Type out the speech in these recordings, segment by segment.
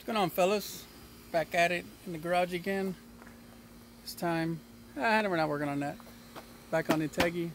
What's going on, fellas? Back at it in the garage again. This time, we're not working on that. Back on the Integra.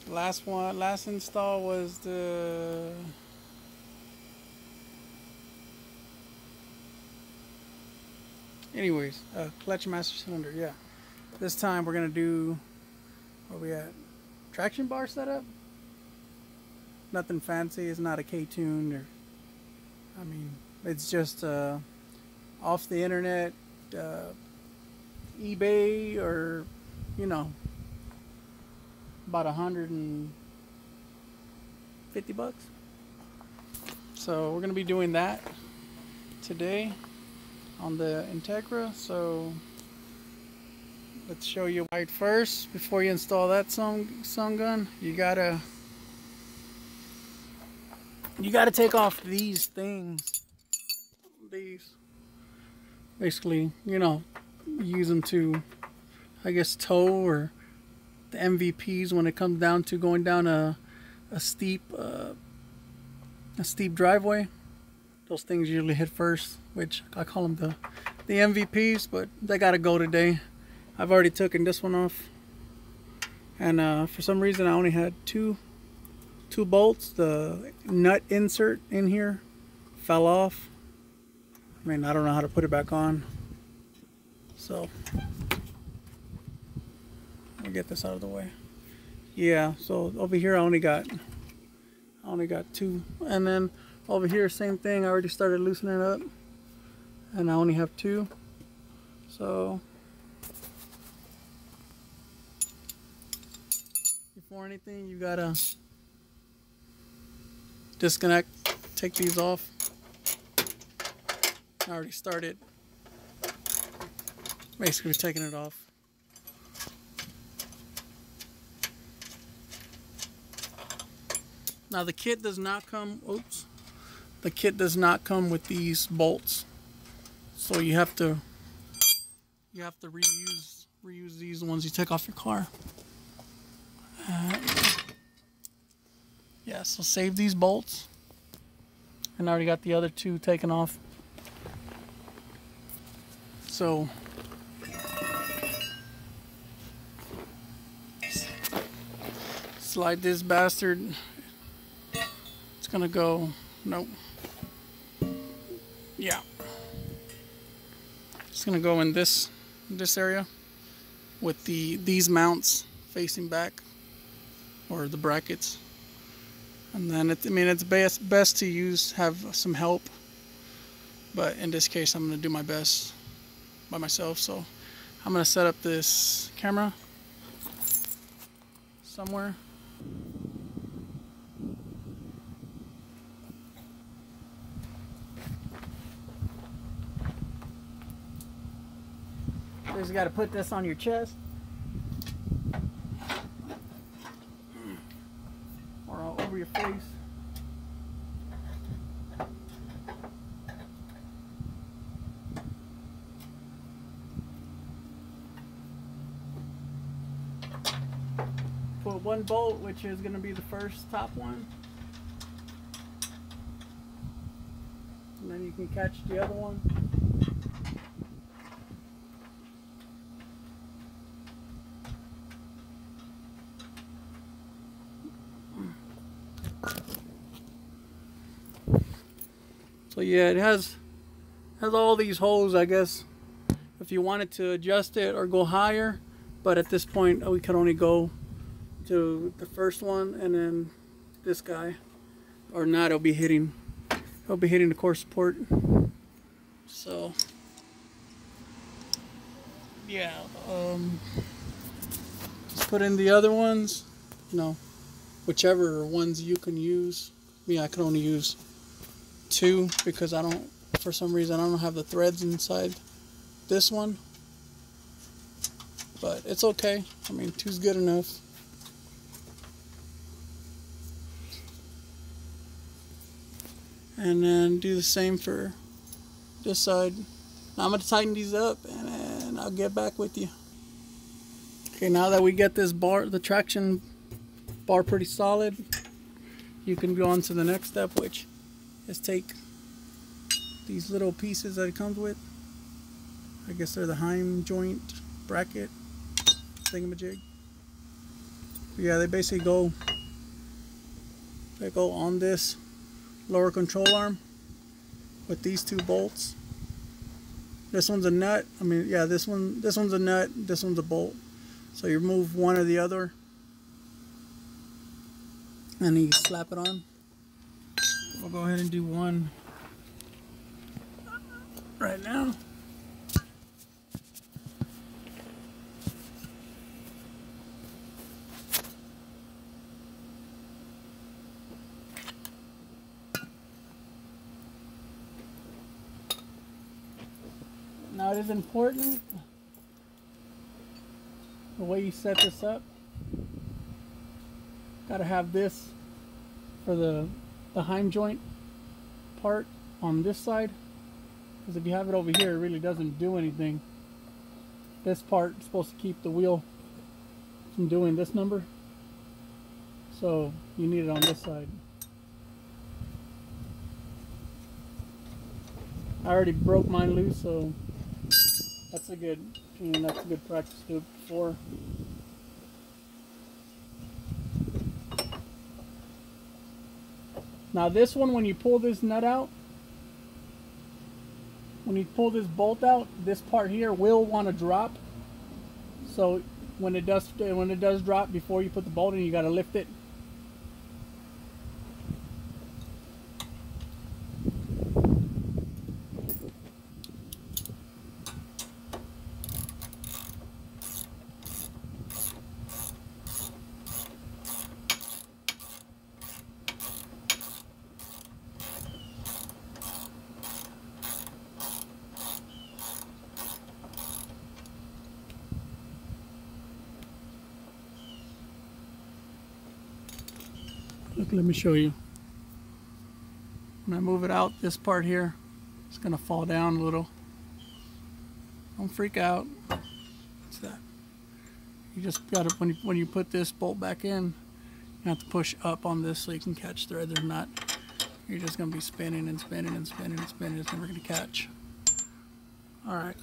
Last install was the clutch master cylinder. Yeah. This time we're gonna do, where we at? Traction bar setup. Nothing fancy. It's not a K-tune or, it's just off the internet, eBay, or about $150. So we're gonna be doing that today on the Integra. So let's show you. Right, first, before you install that sun gun, you gotta take off these things. These basically, use them to, I guess, tow, or the MVPs when it comes down to going down a steep driveway. Those things usually hit first, which I call them the MVPs, but they gotta go today. I've already taken this one off, and for some reason I only had two bolts. The nut insert in here fell off. I don't know how to put it back on, so let me get this out of the way. Yeah, so over here I only got two, and then over here same thing. I already started loosening it up, and I only have two. So before anything, you gotta disconnect, take these off. I already started basically taking it off. Now the kit does not come, the kit does not come with these bolts. So you have to reuse these ones you take off your car. Yeah, so save these bolts. And I already got the other two taken off. So slide this bastard. It's gonna go, nope. Yeah. It's gonna go in this area with these mounts facing back, or the brackets. And then it's best to have some help, but in this case I'm gonna do my best by myself. So I'm gonna set up this camera somewhere. You just gotta put this on your chest or over your face. Put one bolt, which is going to be the first top one, and then you can catch the other one. So yeah, it has all these holes, I guess, if you wanted to adjust it or go higher, but at this point we can only go to the first one, and then this guy, or not, it'll be hitting the core support. So yeah, put in the other ones, whichever ones you can use. I can only use two because for some reason I don't have the threads inside this one, but it's okay. Two's good enough. And then do the same for this side. Now I'm going to tighten these up, and then I'll get back with you. Okay, now that we get this bar, the traction bar, pretty solid, you can go on to the next step, which is take these little pieces that it comes with. I guess they're the Heim joint bracket thingamajig. But yeah, they basically go on this lower control arm with these two bolts. This one's a nut. I mean, yeah, this one's a nut, this one's a bolt. So you remove one or the other and you slap it on. We'll go ahead and do one right now. Now it is important the way you set this up. Gotta have this for the Heim joint part on this side, because if you have it over here, it really doesn't do anything. This part is supposed to keep the wheel from doing this number, so you need it on this side. I already broke mine loose, so that's a good practice to do it before. Now this one, when you pull this nut out, when you pull this bolt out, this part here will want to drop. So when it does drop, before you put the bolt in, you got to lift it. Look, let me show you. When I move it out, this part here is going to fall down a little. Don't freak out. What's that? You just got to, when you put this bolt back in, you have to push up on this so you can catch thread. There's not, you're just going to be spinning and spinning and spinning and spinning. It's never going to catch. All right.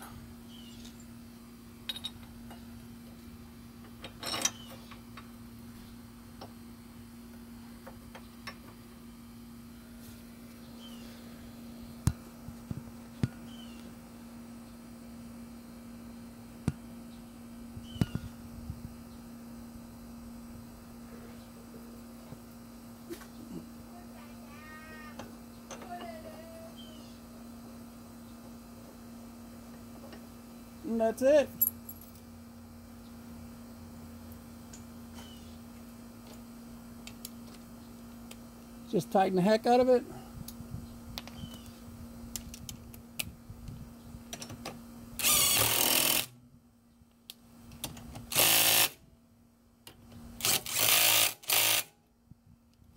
And that's it. Just tighten the heck out of it.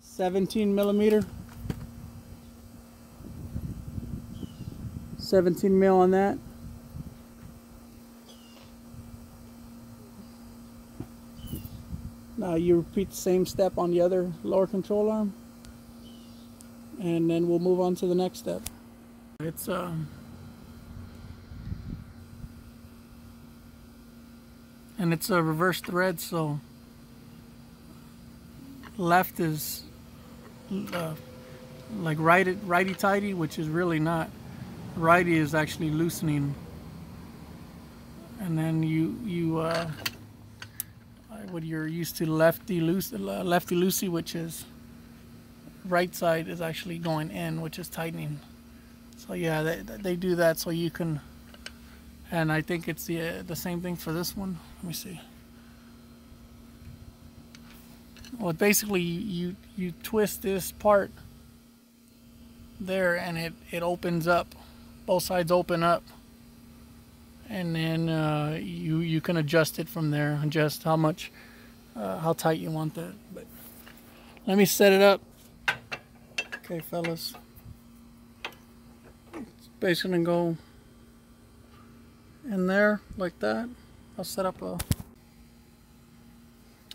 $17mm. 17 mil on that. Now you repeat the same step on the other lower control arm, and then we'll move on to the next step. It's and it's a reverse thread, so left is like righty-tighty, which is really not. Righty is actually loosening, and then what you're used to lefty-loosey, which is right side is actually going in, which is tightening. So yeah, they do that so you can, and I think it's the same thing for this one. Let me see. Well, basically you twist this part there, and it opens up. Both sides open up, and then you can adjust it from there. Adjust how much, how tight you want that. But let me set it up. Okay, fellas. It's basically gonna go in there like that. I'll set up a. All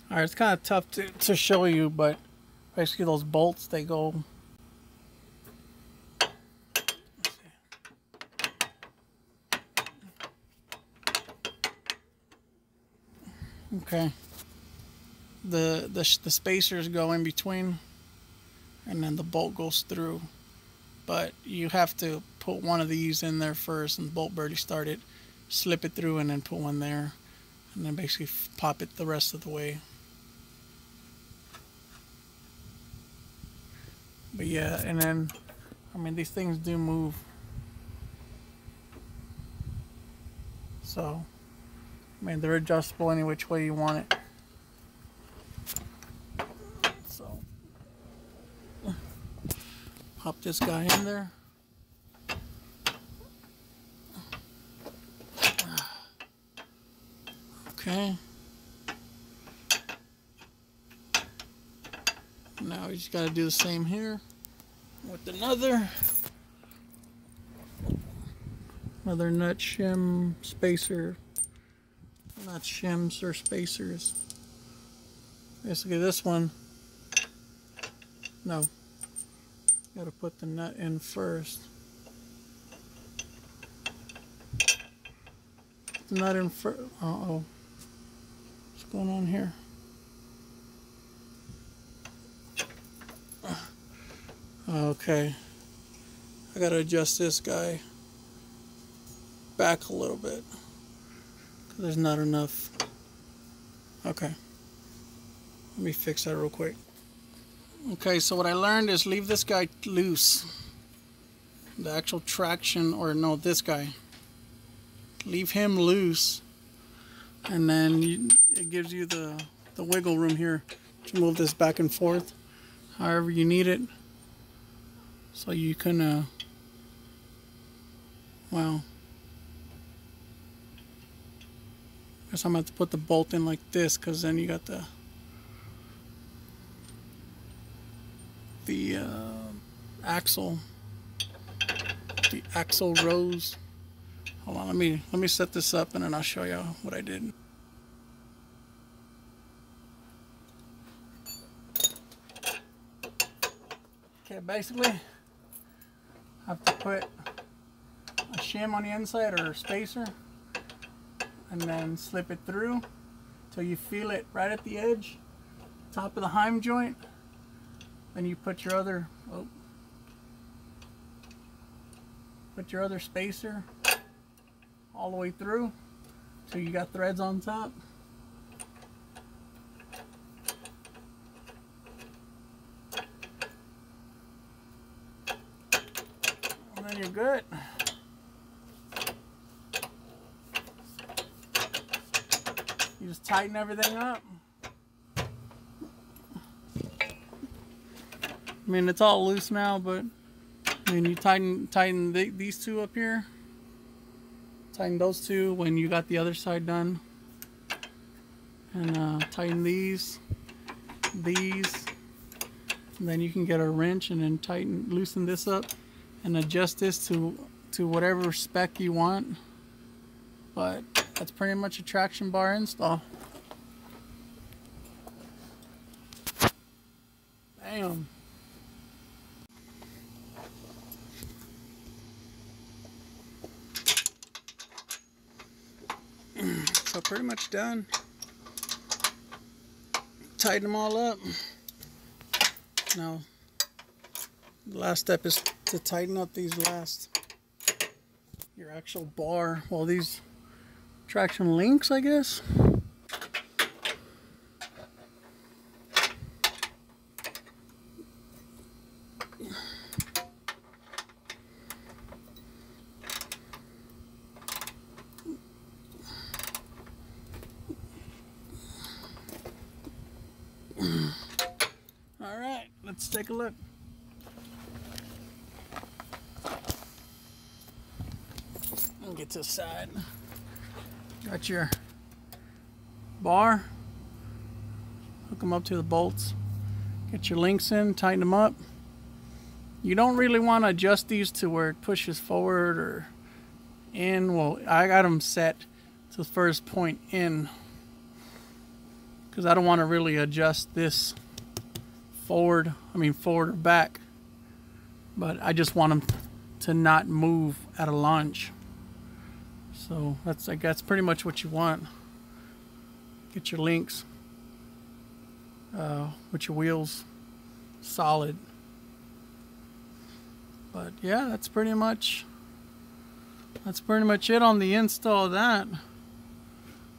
right, it's kind of tough to show you, but Basically those bolts, they go, okay, the spacers go in between, and then the bolt goes through. But you have to put one of these in there first, and the bolt barely started. Slip it through and then put one there, and then basically pop it the rest of the way. But yeah, and then, I mean, these things do move. So, I mean, they're adjustable any which way you want it. So, pop this guy in there. Okay. Now we just got to do the same here with another nut shim spacer. Not shims or spacers. Basically this one, no, got to put the nut in first. Put the nut in first. Uh-oh. What's going on here? Okay, I gotta adjust this guy back a little bit because there's not enough. Okay, let me fix that real quick. Okay, so what I learned is leave this guy loose. The actual traction, or no, this guy. Leave him loose, and then it gives you the wiggle room here to move this back and forth however you need it. So you can, well, I guess I'm going to have to put the bolt in like this, because then you got the axle rows. Hold on, let me set this up and then I'll show you what I did. Okay, basically I have to put a shim on the inside, or a spacer, and then slip it through till you feel it right at the edge, top of the heim joint. Then you put your other spacer all the way through till you got threads on top. And then you're good. You just tighten everything up. I mean, it's all loose now, but I mean, you tighten these two up here. Tighten those two when you got the other side done. And tighten these. And then you can get a wrench and then loosen this up and adjust this to whatever spec you want. But that's pretty much a traction bar install. Bam. So pretty much done. Tighten them all up. Now the last step is to tighten up your actual bar. Well, these traction links, I guess. All right, let's take a look. I'll get to the side. Got your bar. Hook them up to the bolts. Get your links in, tighten them up. You don't really want to adjust these to where it pushes forward or in. Well, I got them set to the first point in, because I don't want to really adjust this forward or back, but I just want them to not move at a launch. So that's pretty much what you want. Get your links with your wheels solid. But yeah, that's pretty much it on the install of that.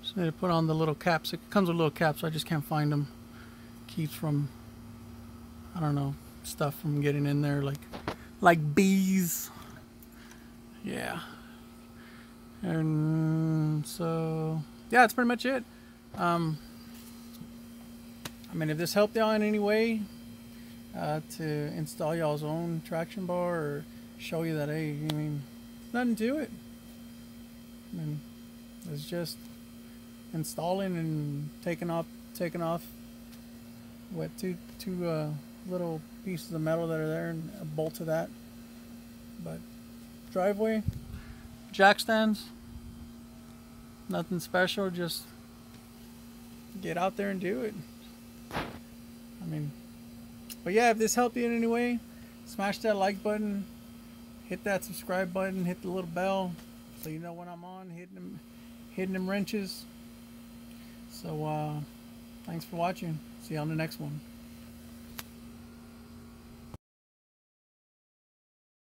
Just need to put on the little caps. It comes with little caps, so I just can't find them. Keeps from, I don't know, stuff from getting in there, like bees. Yeah. And so yeah, that's pretty much it. I mean, if this helped y'all in any way to install y'all's own traction bar, or show you that, hey, I mean, nothing to it. I mean, it's just installing and taking off what two little pieces of metal that are there, and a bolt to that. But driveway, jack stands, nothing special, just get out there and do it. I mean, but yeah, if this helped you in any way, smash that like button, hit that subscribe button, hit the little bell so you know when I'm on, hitting them wrenches. So thanks for watching. See you on the next one.